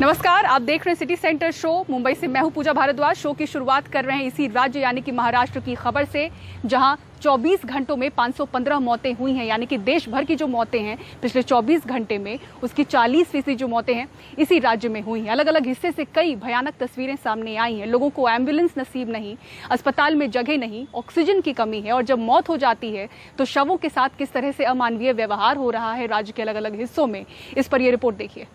नमस्कार, आप देख रहे हैं सिटी सेंटर शो। मुंबई से मैं हूं पूजा भारद्वाज। शो की शुरुआत कर रहे हैं इसी राज्य यानी कि महाराष्ट्र की खबर से, जहां 24 घंटों में 515 मौतें हुई हैं। यानी कि देश भर की जो मौतें हैं पिछले 24 घंटे में, उसकी 40% जो मौतें हैं इसी राज्य में हुई हैं। अलग अलग हिस्से से कई भयानक तस्वीरें सामने आई हैं। लोगों को एम्बुलेंस नसीब नहीं, अस्पताल में जगह नहीं, ऑक्सीजन की कमी है, और जब मौत हो जाती है तो शवों के साथ किस तरह से अमानवीय व्यवहार हो रहा है राज्य के अलग अलग हिस्सों में, इस पर यह रिपोर्ट देखिए।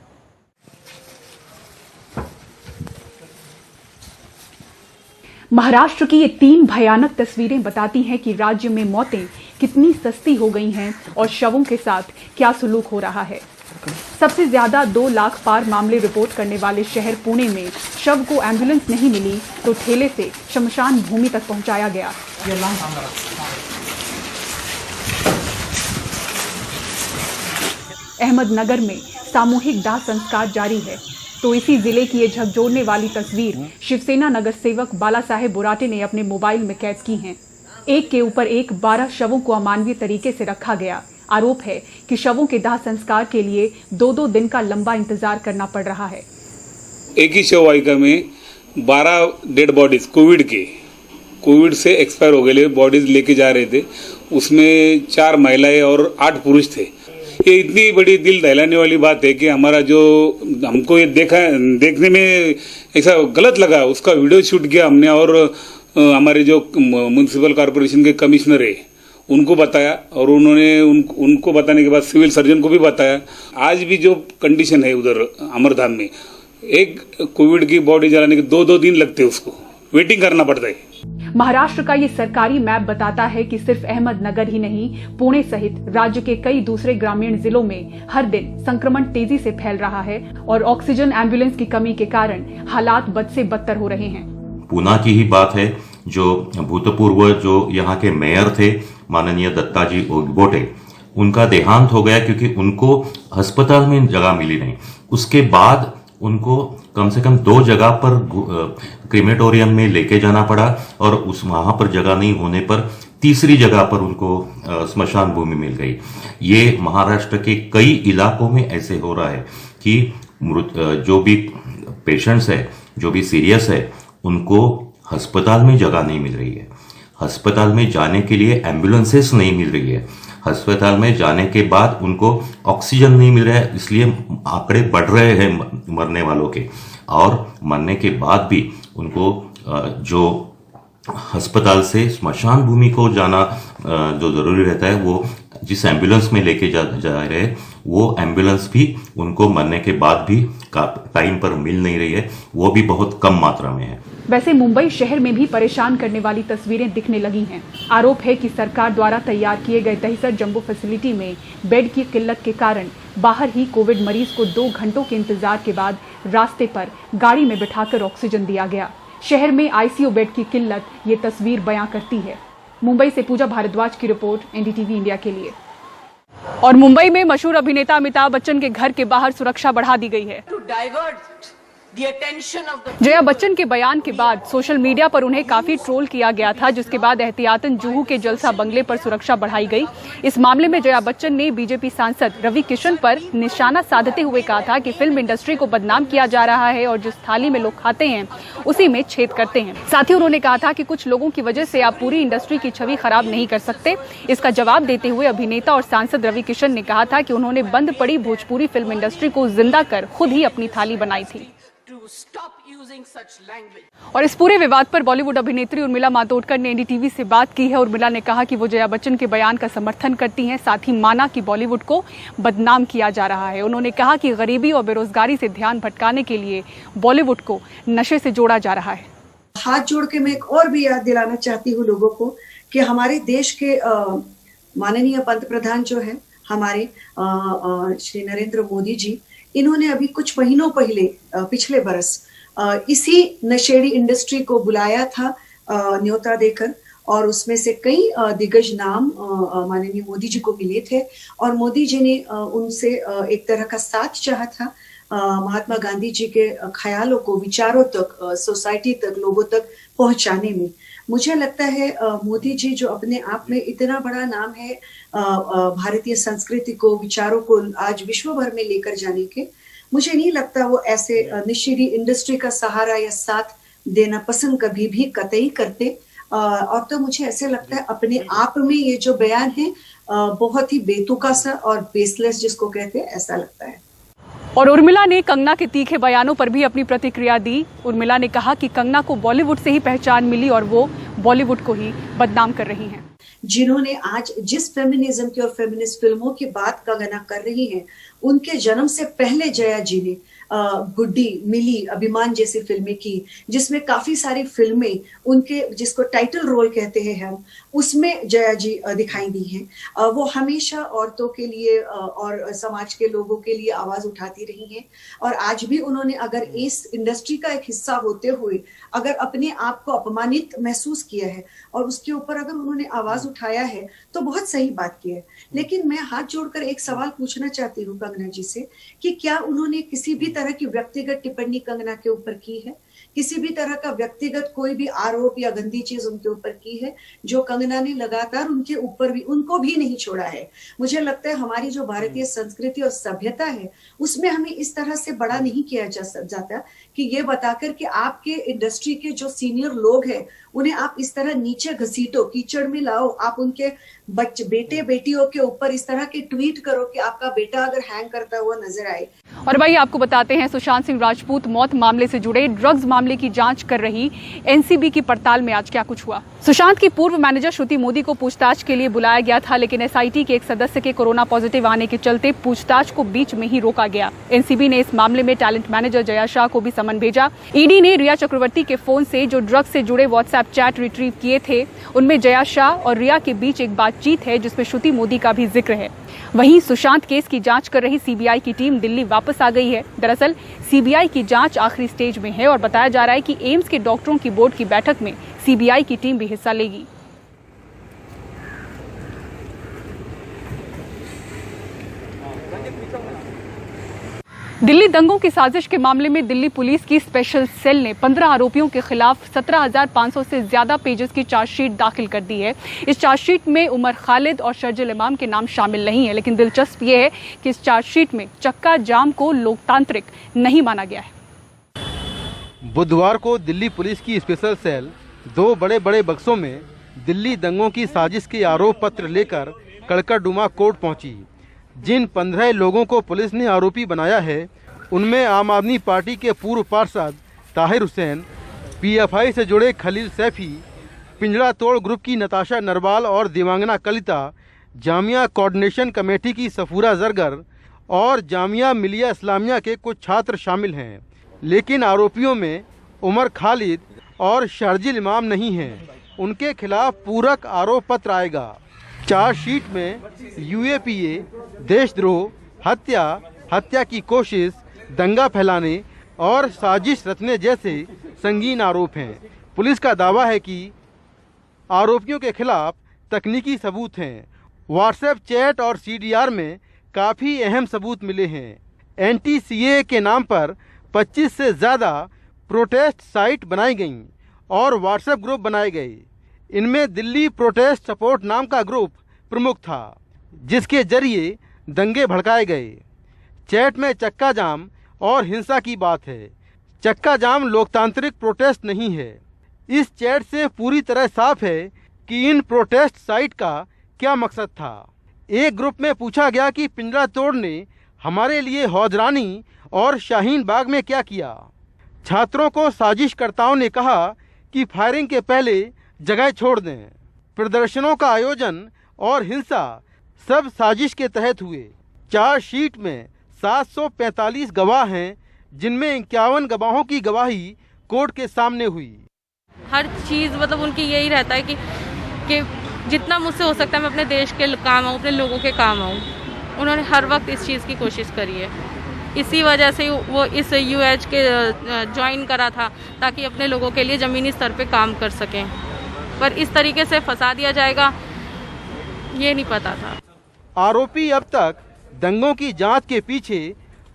महाराष्ट्र की ये 3 भयानक तस्वीरें बताती हैं कि राज्य में मौतें कितनी सस्ती हो गई हैं और शवों के साथ क्या सुलूक हो रहा है। सबसे ज्यादा 2 लाख पार मामले रिपोर्ट करने वाले शहर पुणे में शव को एम्बुलेंस नहीं मिली तो ठेले से शमशान भूमि तक पहुंचाया गया। अहमदनगर में सामूहिक दाह संस्कार जारी है तो इसी जिले की ये झकझोरने वाली तस्वीर शिवसेना नगर सेवक बाला साहेब बोराटे ने अपने मोबाइल में कैद की हैं। एक के ऊपर एक 12 शवों को अमानवीय तरीके से रखा गया। आरोप है कि शवों के दाह संस्कार के लिए 2-2 दिन का लंबा इंतजार करना पड़ रहा है। एक ही शव वाहिका में 12 डेड बॉडीज कोविड से एक्सपायर हो गए बॉडीज लेके जा रहे थे। उसमें 4 महिलाएं और 8 पुरुष थे। ये इतनी बड़ी दिल दहलाने वाली बात है कि हमारा जो हमको ये देखने में ऐसा गलत लगा, उसका वीडियो शूट किया हमने और हमारे जो म्युनिसिपल कॉर्पोरेशन के कमिश्नर है उनको बताया, और उन्होंने उनको बताने के बाद सिविल सर्जन को भी बताया। आज भी जो कंडीशन है उधर अमरधाम में, एक कोविड की बॉडी जलाने के 2-2 दिन लगते हैं, उसको वेटिंग करना पड़ता है। महाराष्ट्र का ये सरकारी मैप बताता है कि सिर्फ अहमदनगर ही नहीं, पुणे सहित राज्य के कई दूसरे ग्रामीण जिलों में हर दिन संक्रमण तेजी से फैल रहा है और ऑक्सीजन एम्बुलेंस की कमी के कारण हालात बद से बदतर हो रहे हैं। पूना की ही बात है, जो भूतपूर्व जो यहाँ के मेयर थे माननीय दत्ताजी ओगबोटे, उनका देहांत हो गया क्योंकि उनको अस्पताल में जगह मिली नहीं। उसके बाद उनको कम से कम 2 जगह पर क्रीमेटोरियम में लेके जाना पड़ा और वहां पर जगह नहीं होने पर तीसरी जगह पर उनको स्मशान भूमि मिल गई। ये महाराष्ट्र के कई इलाकों में ऐसे हो रहा है कि जो भी पेशेंट्स है, जो भी सीरियस है, उनको अस्पताल में जगह नहीं मिल रही है, अस्पताल में जाने के लिए एम्बुलेंसेस नहीं मिल रही है, अस्पताल में जाने के बाद उनको ऑक्सीजन नहीं मिल रहा है। इसलिए आंकड़े बढ़ रहे हैं मरने वालों के, और मरने के बाद भी उनको जो अस्पताल से स्मशान भूमि को जाना जो जरूरी रहता है, वो जिस एम्बुलेंस में लेके जा रहे हैं, वो एम्बुलेंस भी उनको मरने के बाद भी टाइम पर मिल नहीं रही है, वो भी बहुत कम मात्रा में है। वैसे मुंबई शहर में भी परेशान करने वाली तस्वीरें दिखने लगी हैं। आरोप है कि सरकार द्वारा तैयार किए गए दहिसर जंबो फैसिलिटी में बेड की किल्लत के कारण बाहर ही कोविड मरीज को 2 घंटों के इंतजार के बाद रास्ते पर गाड़ी में बिठाकर ऑक्सीजन दिया गया। शहर में आईसीयू बेड की किल्लत ये तस्वीर बयां करती है। मुंबई से पूजा भारद्वाज की रिपोर्ट, एनडीटीवी इंडिया के लिए। और मुंबई में मशहूर अभिनेता अमिताभ बच्चन के घर के बाहर सुरक्षा बढ़ा दी गई है। जया बच्चन के बयान के बाद सोशल मीडिया पर उन्हें काफी ट्रोल किया गया था, जिसके बाद एहतियातन जुहू के जलसा बंगले पर सुरक्षा बढ़ाई गई। इस मामले में जया बच्चन ने बीजेपी सांसद रवि किशन पर निशाना साधते हुए कहा था कि फिल्म इंडस्ट्री को बदनाम किया जा रहा है और जिस थाली में लोग खाते हैं उसी में छेद करते हैं। साथ ही उन्होंने कहा था कि कुछ लोगों की वजह से आप पूरी इंडस्ट्री की छवि खराब नहीं कर सकते। इसका जवाब देते हुए अभिनेता और सांसद रवि किशन ने कहा था कि उन्होंने बंद पड़ी भोजपुरी फिल्म इंडस्ट्री को जिंदा कर खुद ही अपनी थाली बनाई थी। और इस पूरे विवाद पर बॉलीवुड अभिनेत्री उर्मिला मातोंडकर ने एनडीटीवी से बात की है। उर्मिला ने कहा कि वो जया बच्चन के बयान का समर्थन करती हैं, साथ ही माना कि बॉलीवुड को बदनाम किया जा रहा है। उन्होंने कहा कि गरीबी और बेरोजगारी से ध्यान भटकाने के लिए बॉलीवुड को नशे से जोड़ा जा रहा है। हाथ जोड़ के मैं एक और भी याद दिलाना चाहती हूँ लोगों को कि हमारे देश के माननीय पंत प्रधान जो है हमारे श्री नरेंद्र मोदी जी, इन्होंने अभी कुछ महीनों पहले पिछले बरस इसी नशेड़ी इंडस्ट्री को बुलाया था न्योता देकर, और उसमें से कई दिग्गज नाम माननीय मोदी जी को मिले थे और मोदी जी ने उनसे एक तरह का साथ चाहा था महात्मा गांधी जी के ख्यालों को, विचारों तक, सोसाइटी तक, लोगों तक पहुंचाने में। मुझे लगता है मोदी जी जो अपने आप में इतना बड़ा नाम है भारतीय संस्कृति को, विचारों को आज विश्व भर में लेकर जाने के, मुझे नहीं लगता वो ऐसे नशीली इंडस्ट्री का सहारा या साथ देना पसंद कभी भी कतई करते। और तो मुझे ऐसे लगता है अपने आप में ये जो बयान है बहुत ही बेतुका सा और बेसलेस जिसको कहते हैं, ऐसा लगता है। और उर्मिला ने कंगना के तीखे बयानों पर भी अपनी प्रतिक्रिया दी। उर्मिला ने कहा कि कंगना को बॉलीवुड से ही पहचान मिली और वो बॉलीवुड को ही बदनाम कर रही हैं। जिन्होंने आज जिस फेमिनिज्म की और फेमिनिस्ट फिल्मों की बात कंगना कर रही हैं, उनके जन्म से पहले जया जी ने गुड्डी, मिली, अभिमान जैसी फिल्में की, जिसमें काफी सारी फिल्में उनके जिसको टाइटल रोल कहते हैं हम, उसमें जया जी दिखाई दी हैं। वो हमेशा औरतों के लिए और समाज के लोगों के लिए आवाज उठाती रही हैं। और आज भी उन्होंने अगर इस इंडस्ट्री का एक हिस्सा होते हुए अगर अपने आप को अपमानित महसूस किया है और उसके ऊपर अगर उन्होंने आवाज उठाया है तो बहुत सही बात की है। लेकिन मैं हाथ जोड़कर एक सवाल पूछना चाहती हूँ कंगना जी से कि क्या उन्होंने किसी भी तरह की व्यक्तिगत टिप्पणी कंगना के ऊपर की है? किसी भी तरह का व्यक्तिगत कोई भी आरोप या गंदी चीज उनके ऊपर की है? जो कंगना ने लगातार उनके ऊपर भी, उनको भी नहीं छोड़ा है। मुझे लगता है हमारी जो भारतीय संस्कृति और सभ्यता है उसमें हमें इस तरह से बड़ा नहीं किया जाता कि ये बताकर कि आपके इंडस्ट्री के जो सीनियर लोग हैं उन्हें आप इस तरह नीचे घसीटो, कीचड़ में लाओ, आप उनके बेटे बेटियों के ऊपर इस तरह के ट्वीट करो कि आपका बेटा अगर हैंग करता हुआ नजर आए। और भाई आपको बताते हैं सुशांत सिंह राजपूत मौत मामले से जुड़े ड्रग्स मामले की जांच कर रही एनसीबी की पड़ताल में आज क्या कुछ हुआ। सुशांत की पूर्व मैनेजर श्रुति मोदी को पूछताछ के लिए बुलाया गया था, लेकिन एसआईटी के एक सदस्य के कोरोना पॉजिटिव आने के चलते पूछताछ को बीच में ही रोका गया। एनसीबी ने इस मामले में टैलेंट मैनेजर जया शाह को भी समन भेजा। ईडी ने रिया चक्रवर्ती के फोन से जो ड्रग्स से जुड़े व्हाट्सएप चैट रिट्रीव किए थे उनमें जया शाह और रिया के बीच एक बातचीत है जिसमें श्रुति मोदी का भी जिक्र है। वहीं सुशांत केस की जांच कर रही सीबीआई की टीम दिल्ली वापस आ गई है। दरअसल सीबीआई की जांच आखिरी स्टेज में है और बताया जा रहा है कि एम्स के डॉक्टरों की बोर्ड की बैठक में सीबीआई की टीम भी हिस्सा लेगी। दिल्ली दंगों की साजिश के मामले में दिल्ली पुलिस की स्पेशल सेल ने 15 आरोपियों के खिलाफ 17,500 से ज्यादा पेजेस की चार्जशीट दाखिल कर दी है। इस चार्जशीट में उमर खालिद और शर्जिल इमाम के नाम शामिल नहीं है, लेकिन दिलचस्प ये है कि इस चार्जशीट में चक्का जाम को लोकतांत्रिक नहीं माना गया है। बुधवार को दिल्ली पुलिस की स्पेशल सेल 2 बड़े बक्सों में दिल्ली दंगों की साजिश के आरोप पत्र लेकर कड़कड़डुमा कोर्ट पहुंची। जिन 15 लोगों को पुलिस ने आरोपी बनाया है उनमें आम आदमी पार्टी के पूर्व पार्षद ताहिर हुसैन, पीएफआई से जुड़े खलील सैफी, पिंजरा तोड़ ग्रुप की नताशा नरवाल और दिवांगना कलिता, जामिया कोऑर्डिनेशन कमेटी की सफूरा जरगर और जामिया मिलिया इस्लामिया के कुछ छात्र शामिल हैं। लेकिन आरोपियों में उमर खालिद और शर्जिल इमाम नहीं हैं। उनके खिलाफ पूरक आरोप पत्र आएगा। चार्जशीट में यूएपीए, देशद्रोह, हत्या की कोशिश, दंगा फैलाने और साजिश रचने जैसे संगीन आरोप हैं। पुलिस का दावा है कि आरोपियों के खिलाफ तकनीकी सबूत हैं। व्हाट्सएप चैट और सीडीआर में काफ़ी अहम सबूत मिले हैं। एंटी-सीएए के नाम पर 25 से ज़्यादा प्रोटेस्ट साइट बनाई गईं और व्हाट्सएप ग्रुप बनाए गए। इनमें दिल्ली प्रोटेस्ट सपोर्ट नाम का ग्रुप प्रमुख था, जिसके जरिए दंगे भड़काए गए। चैट में चक्का जाम और हिंसा की बात है। चक्का जाम लोकतांत्रिक प्रोटेस्ट नहीं है। इस चैट से पूरी तरह साफ है कि इन प्रोटेस्ट साइट का क्या मकसद था। एक ग्रुप में पूछा गया कि पिंजरा तोड़ ने हमारे लिए हौजरानी और शाहीन बाग में क्या किया। छात्रों को साजिशकर्ताओं ने कहा कि फायरिंग के पहले जगह छोड़ दें। प्रदर्शनों का आयोजन और हिंसा सब साजिश के तहत हुए। चार्जशीट में 745 गवाह हैं, जिनमें 51 गवाहों की गवाही कोर्ट के सामने हुई। हर चीज़ मतलब उनकी यही रहता है कि जितना मुझसे हो सकता है मैं अपने देश के काम आऊँ, अपने लोगों के काम आऊँ। उन्होंने हर वक्त इस चीज़ की कोशिश करी है। इसी वजह से वो इस यूएच के ज्वाइन करा था ताकि अपने लोगों के लिए ज़मीनी स्तर पे काम कर सकें, पर इस तरीके से फंसा दिया जाएगा ये नहीं पता था। आरोपी अब तक दंगों की जांच के पीछे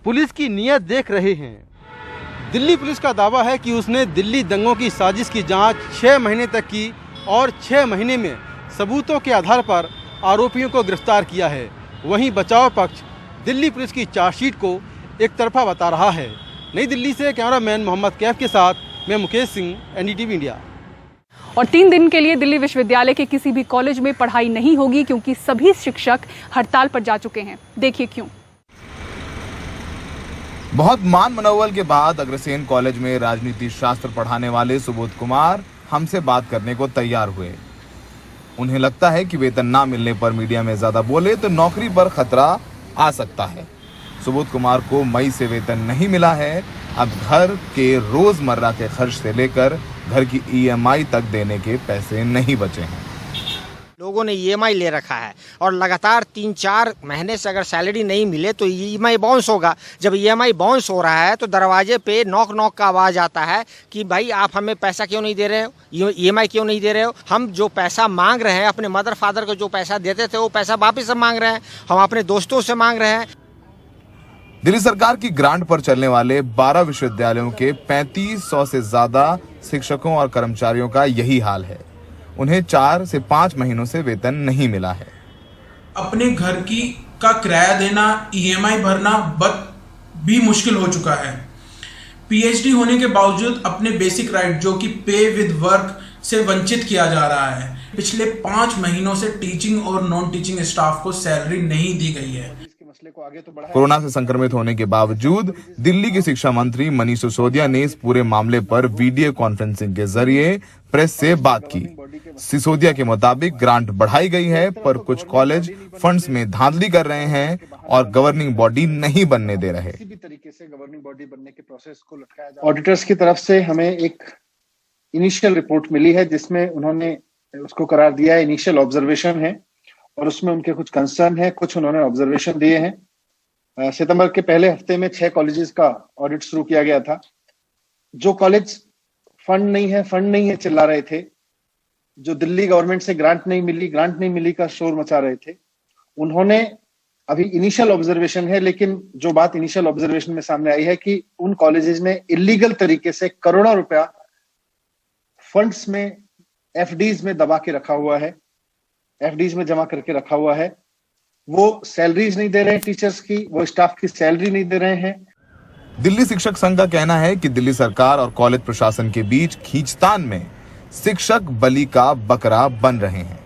पुलिस की नीयत देख रहे हैं। दिल्ली पुलिस का दावा है कि उसने दिल्ली दंगों की साजिश की जांच 6 महीने तक की और 6 महीने में सबूतों के आधार पर आरोपियों को गिरफ्तार किया है। वहीं बचाव पक्ष दिल्ली पुलिस की चार्जशीट को एक तरफा बता रहा है। नई दिल्ली से कैमरामैन मोहम्मद कैफ के साथ मैं मुकेश सिंह, NDTV इंडिया। और 3 दिन के लिए दिल्ली विश्वविद्यालय के किसी भी कॉलेज में पढ़ाई नहीं होगी क्योंकि सभी शिक्षक हड़ताल पर जा चुके हैं। देखिए क्यों। बहुत मान मनोबल के बाद अग्रसेन कॉलेज में राजनीति शास्त्र पढ़ाने वाले सुबोध कुमार हमसे बात करने को तैयार हुए। उन्हें लगता है कि वेतन ना मिलने पर मीडिया में ज्यादा बोले तो नौकरी पर खतरा आ सकता है। सुबोध कुमार को मई से वेतन नहीं मिला है। अब घर के रोजमर्रा के खर्च से लेकर घर की EMI तक देने के पैसे नहीं बचे हैं। लोगों ने EMI ले रखा है और लगातार 3-4 महीने से अगर सैलरी नहीं मिले तो EMI बाउंस होगा। जब EMI बाउंस हो रहा है तो दरवाजे पे नॉक नॉक का आवाज़ आता है कि भाई आप हमें पैसा क्यों नहीं दे रहे हो, EMI क्यों नहीं दे रहे हो। हम जो पैसा मांग रहे हैं, अपने मदर फादर को जो पैसा देते थे वो पैसा वापस मांग रहे हैं, हम अपने दोस्तों से मांग रहे हैं। दिल्ली सरकार की ग्रांट पर चलने वाले 12 विश्वविद्यालयों के 3500 से ज्यादा शिक्षकों और कर्मचारियों का यही हाल है। उन्हें 4 से 5 महीनों से वेतन नहीं मिला है। अपने घर का किराया देना, EMI भरना भी मुश्किल हो चुका है। PhD होने के बावजूद अपने बेसिक राइट जो कि पे विद वर्क से वंचित किया जा रहा है। पिछले 5 महीनों से टीचिंग और नॉन टीचिंग स्टाफ को सैलरी नहीं दी गई है। कोरोना से संक्रमित होने के बावजूद दिल्ली के शिक्षा मंत्री मनीष सिसोदिया ने इस पूरे मामले पर वीडियो कॉन्फ्रेंसिंग के जरिए प्रेस से बात की। सिसोदिया के मुताबिक ग्रांट बढ़ाई गई है पर कुछ कॉलेज फंड्स में धांधली कर रहे हैं और गवर्निंग बॉडी नहीं बनने दे रहे। ऑडिटर्स की तरफ से हमें एक इनिशियल रिपोर्ट मिली है जिसमें उन्होंने उसको करार दिया है इनिशियल ऑब्जर्वेशन है और उसमें उनके कुछ कंसर्न है, कुछ उन्होंने ऑब्जर्वेशन दिए हैं। सितंबर के पहले हफ्ते में 6 कॉलेजेस का ऑडिट शुरू किया गया था। जो कॉलेज फंड नहीं है चिल्ला रहे थे, जो दिल्ली गवर्नमेंट से ग्रांट नहीं मिली का शोर मचा रहे थे, उन्होंने अभी इनिशियल ऑब्जर्वेशन है, लेकिन जो बात इनिशियल ऑब्जर्वेशन में सामने आई है कि उन कॉलेजेस ने इलीगल तरीके से करोड़ों रुपया फंड्स में FDs में दबा के रखा हुआ है, FDs में जमा करके रखा हुआ है। वो सैलरीज नहीं दे रहे हैं टीचर्स की, वो स्टाफ की सैलरी नहीं दे रहे हैं। दिल्ली शिक्षक संघ का कहना है कि दिल्ली सरकार और कॉलेज प्रशासन के बीच खींचतान में शिक्षक बलि का बकरा बन रहे हैं।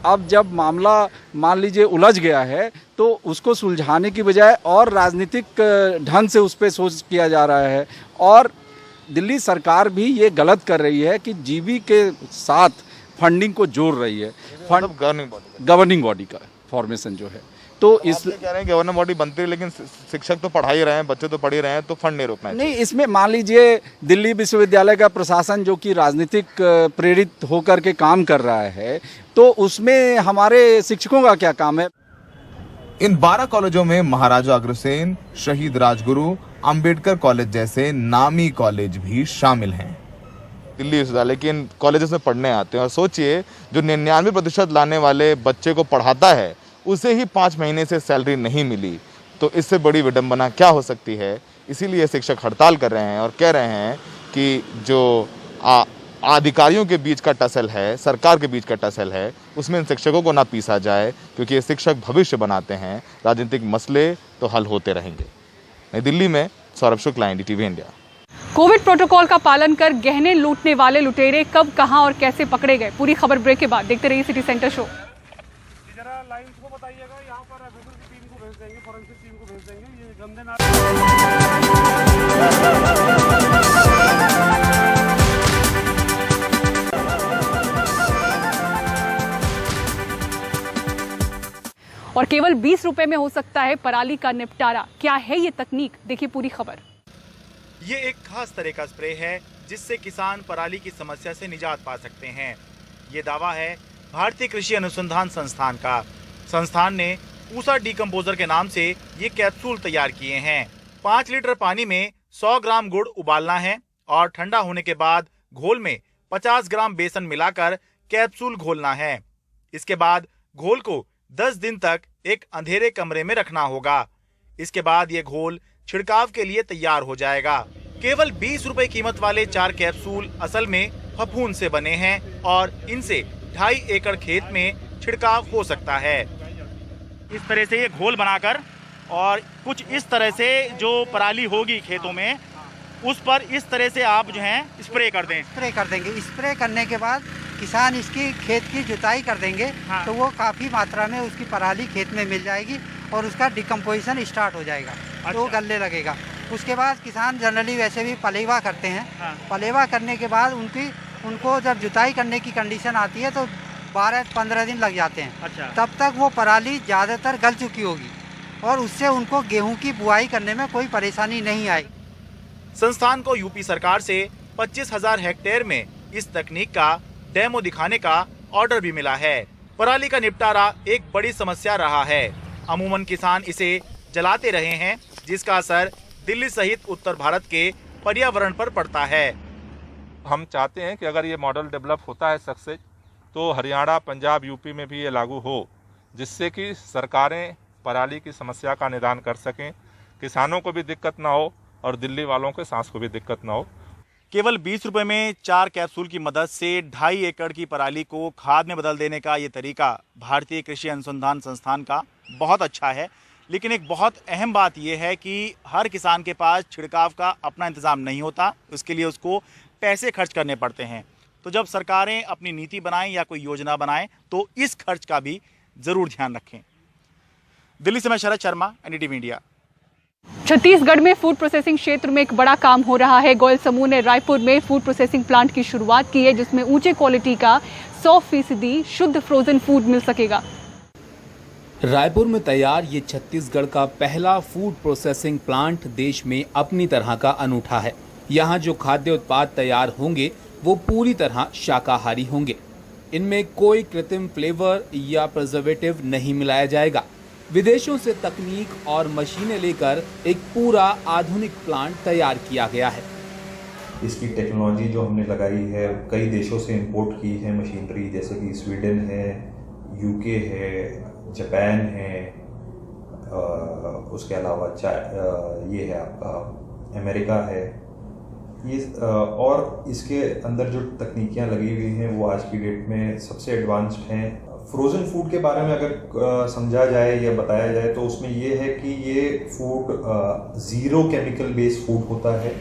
अब जब मामला मान लीजिए उलझ गया है तो उसको सुलझाने की बजाय और राजनीतिक ढंग से उस पर सोच किया जा रहा है और दिल्ली सरकार भी ये गलत कर रही है कि जीबी के साथ फंडिंग को जोड़ रही है। गवर्निंग बॉडी का फॉर्मेशन जो है तो इस कह रहे हैं गवर्निंग बॉडी बनती है लेकिन शिक्षक तो पढ़ा ही रहे हैं, बच्चे तो पढ़ ही रहे हैं, तो फंड नहीं रोकना नहीं। इसमें मान लीजिए दिल्ली विश्वविद्यालय का प्रशासन जो कि राजनीतिक प्रेरित होकर के काम कर रहा है तो उसमें हमारे शिक्षकों का क्या काम है। इन 12 कॉलेजों में महाराजा अग्रसेन, शहीद राजगुरु, अंबेडकर कॉलेज जैसे नामी कॉलेज भी शामिल हैं। दिल्ली विश्वविद्यालय के इन कॉलेजेस में पढ़ने आते हैं और सोचिए जो 99% लाने वाले बच्चे को पढ़ाता है उसे ही 5 महीने से सैलरी नहीं मिली, तो इससे बड़ी विडंबना क्या हो सकती है। इसीलिए शिक्षक हड़ताल कर रहे हैं और कह रहे हैं कि जो अधिकारियों के बीच का टसल है, सरकार के बीच का टसल है, उसमें इन शिक्षकों को ना पीसा जाए क्योंकि ये शिक्षक भविष्य बनाते हैं। राजनीतिक मसले तो हल होते रहेंगे। नई दिल्ली में Saurabh Shukla, NDTV India. Covid protocol का पालन कर गहने लूटने वाले लुटेरे कब, कहां और कैसे पकड़े गए, पूरी खबर ब्रेक के बाद। देखते रहिए सिटी सेंटर शो। जरा लाइंस को बताइएगा, यहाँ पर एफएसएल की टीम को भेज देंगे, फॉरेंसिक टीम को भेज देंगे। ये गंदे और केवल 20 रुपए में हो सकता है पराली का निपटारा। क्या है ये तकनीक, देखिए पूरी खबर। ये एक खास तरह का स्प्रे है जिससे किसान पराली की समस्या से निजात पा सकते हैं। ये दावा है भारतीय कृषि अनुसंधान संस्थान का। संस्थान ने पूसा डीकम्पोजर के नाम से ये कैप्सूल तैयार किए हैं। 5 लीटर पानी में 100 ग्राम गुड़ उबालना है और ठंडा होने के बाद घोल में 50 ग्राम बेसन मिलाकर कैप्सूल घोलना है। इसके बाद घोल को 10 दिन तक एक अंधेरे कमरे में रखना होगा। इसके बाद ये घोल छिड़काव के लिए तैयार हो जाएगा। केवल 20 रुपए कीमत वाले 4 कैप्सूल असल में फफूंद से बने हैं और इनसे 2.5 एकड़ खेत में छिड़काव हो सकता है। इस तरह से ये घोल बनाकर और कुछ इस तरह से जो पराली होगी खेतों में उस पर इस तरह से आप जो है स्प्रे कर दें। स्प्रे कर देंगे। स्प्रे करने के बाद किसान इसकी खेत की जुताई कर देंगे। हाँ। तो वो काफ़ी मात्रा में उसकी पराली खेत में मिल जाएगी और उसका डिकम्पोजिशन स्टार्ट हो जाएगा। अच्छा। तो वो गलने लगेगा। उसके बाद किसान जनरली वैसे भी पलेवा करते हैं। हाँ। पलेवा करने के बाद उनको जब जुताई करने की कंडीशन आती है तो 12-15 दिन लग जाते हैं। अच्छा। तब तक वो पराली ज़्यादातर गल चुकी होगी और उससे उनको गेहूं की बुआई करने में कोई परेशानी नहीं आई। संस्थान को यूपी सरकार से 25,000 हेक्टेयर में इस तकनीक का डेमो दिखाने का ऑर्डर भी मिला है। पराली का निपटारा एक बड़ी समस्या रहा है। अमूमन किसान इसे जलाते रहे हैं, जिसका असर दिल्ली सहित उत्तर भारत के पर्यावरण पर पड़ता है। हम चाहते हैं कि अगर ये मॉडल डेवलप होता है सक्सेस, तो हरियाणा, पंजाब, यूपी में भी ये लागू हो, जिससे कि सरकारें पराली की समस्या का निदान कर सकें, किसानों को भी दिक्कत ना हो और दिल्ली वालों के सांस को भी दिक्कत ना हो। केवल 20 रुपए में 4 कैप्सूल की मदद से 2.5 एकड़ की पराली को खाद में बदल देने का ये तरीका भारतीय कृषि अनुसंधान संस्थान का बहुत अच्छा है। लेकिन एक बहुत अहम बात यह है कि हर किसान के पास छिड़काव का अपना इंतजाम नहीं होता, उसके लिए उसको पैसे खर्च करने पड़ते हैं। तो जब सरकारें अपनी नीति बनाएं या कोई योजना बनाएं तो इस खर्च का भी जरूर ध्यान रखें। दिल्ली से मैं शरद शर्मा, एनडीटीवी इंडिया। छत्तीसगढ़ में फूड प्रोसेसिंग क्षेत्र में एक बड़ा काम हो रहा है। गोयल समूह ने रायपुर में फूड प्रोसेसिंग प्लांट की शुरुआत की है, जिसमें ऊंचे क्वालिटी का 100% शुद्ध फ्रोजन फूड मिल सकेगा। रायपुर में तैयार ये छत्तीसगढ़ का पहला फूड प्रोसेसिंग प्लांट देश में अपनी तरह का अनूठा है। यहाँ जो खाद्य उत्पाद तैयार होंगे वो पूरी तरह शाकाहारी होंगे। इनमें कोई कृत्रिम फ्लेवर या प्रिजर्वेटिव नहीं मिलाया जाएगा। विदेशों से तकनीक और मशीनें लेकर एक पूरा आधुनिक प्लांट तैयार किया गया है। इसकी टेक्नोलॉजी जो हमने लगाई है कई देशों से इंपोर्ट की है मशीनरी, जैसे कि स्वीडन है, यूके है, जापान है, उसके अलावा ये है आपका अमेरिका है। ये और इसके अंदर जो तकनीकियाँ लगी हुई हैं वो आज की डेट में सबसे एडवांस्ड हैं। फ्रोज़न फूड के बारे में अगर समझा जाए या बताया जाए तो उसमें ये है कि ये फूड 0 केमिकल बेस्ड फूड होता है।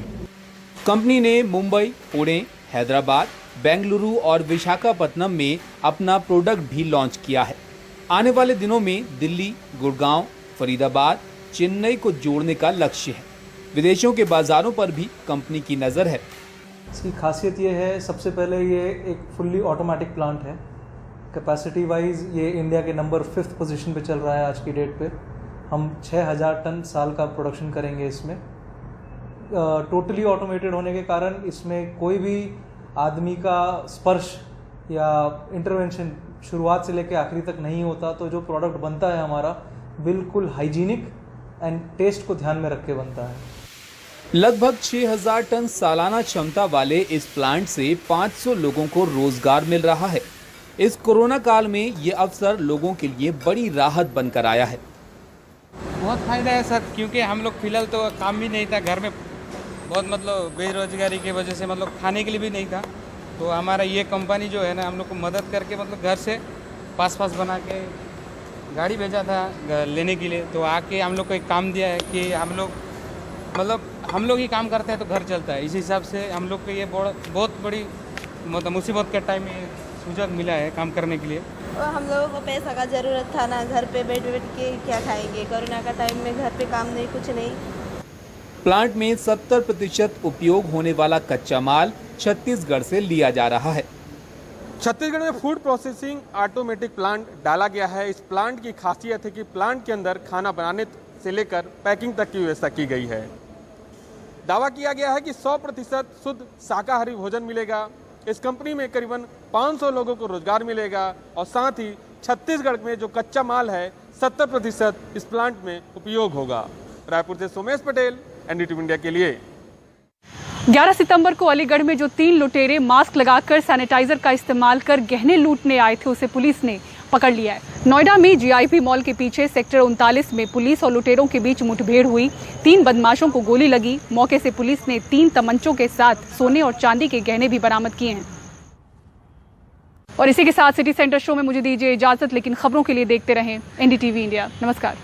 कंपनी ने मुंबई, पुणे, हैदराबाद, बेंगलुरु और विशाखापत्तनम में अपना प्रोडक्ट भी लॉन्च किया है। आने वाले दिनों में दिल्ली, गुड़गांव, फरीदाबाद, चेन्नई को जोड़ने का लक्ष्य है। विदेशों के बाजारों पर भी कंपनी की नज़र है। इसकी खासियत ये है, सबसे पहले ये एक फुल्ली ऑटोमेटिक प्लांट है। कैपेसिटी वाइज ये इंडिया के नंबर 5th पोजीशन पे चल रहा है आज की डेट पे। हम 6000 टन साल का प्रोडक्शन करेंगे इसमें। टोटली ऑटोमेटेड होने के कारण इसमें कोई भी आदमी का स्पर्श या इंटरवेंशन शुरुआत से लेकर आखिरी तक नहीं होता। तो जो प्रोडक्ट बनता है हमारा बिल्कुल हाइजीनिक एंड टेस्ट को ध्यान में रख के बनता है। लगभग 6000 टन सालाना क्षमता वाले इस प्लांट से 500 लोगों को रोजगार मिल रहा है। इस कोरोना काल में ये अवसर लोगों के लिए बड़ी राहत बनकर आया है। बहुत फायदा है सर, क्योंकि हम लोग फिलहाल तो काम भी नहीं था घर में, बहुत मतलब बेरोजगारी की वजह से मतलब खाने के लिए भी नहीं था। तो हमारा ये कंपनी जो है ना हम लोग को मदद करके मतलब घर से पास बना के गाड़ी भेजा था लेने के लिए। तो आके हम लोग को एक काम दिया है कि हम लोग ही काम करते हैं तो घर चलता है। इस हिसाब से हम लोग को ये बहुत बड़ी मतलब मुसीबत के टाइम में सुझाव मिला है काम करने के लिए। और हम लोगों को पैसा का ज़रूरत था ना, घर पे बैठ के क्या खाएंगे, कोरोना का टाइम में घर पे काम नहीं, कुछ नहीं। प्लांट में 70% उपयोग होने वाला कच्चा माल छत्तीसगढ़ से लिया जा रहा है। छत्तीसगढ़ में फूड प्रोसेसिंग ऑटोमेटिक प्लांट डाला गया है। इस प्लांट की खासियत है कि प्लांट के अंदर खाना बनाने से लेकर पैकिंग तक की व्यवस्था की गई है। दावा किया गया है कि 100% शुद्ध शाकाहारी भोजन मिलेगा। इस कंपनी में करीबन 500 लोगों को रोजगार मिलेगा और साथ ही छत्तीसगढ़ में जो कच्चा माल है 70% इस प्लांट में उपयोग होगा। रायपुर से सोमेश पटेल, एनडीटीवी इंडिया के लिए। 11 सितंबर को अलीगढ़ में जो 3 लुटेरे मास्क लगाकर सैनिटाइजर का इस्तेमाल कर गहने लूटने आए थे, उसे पुलिस ने पकड़ लिया है। नोएडा में जीआईपी मॉल के पीछे सेक्टर 39 में पुलिस और लुटेरों के बीच मुठभेड़ हुई। 3 बदमाशों को गोली लगी। मौके से पुलिस ने 3 तमंचों के साथ सोने और चांदी के गहने भी बरामद किए हैं। और इसी के साथ सिटी सेंटर शो में मुझे दीजिए इजाजत, लेकिन खबरों के लिए देखते रहें एनडीटीवी इंडिया। नमस्कार।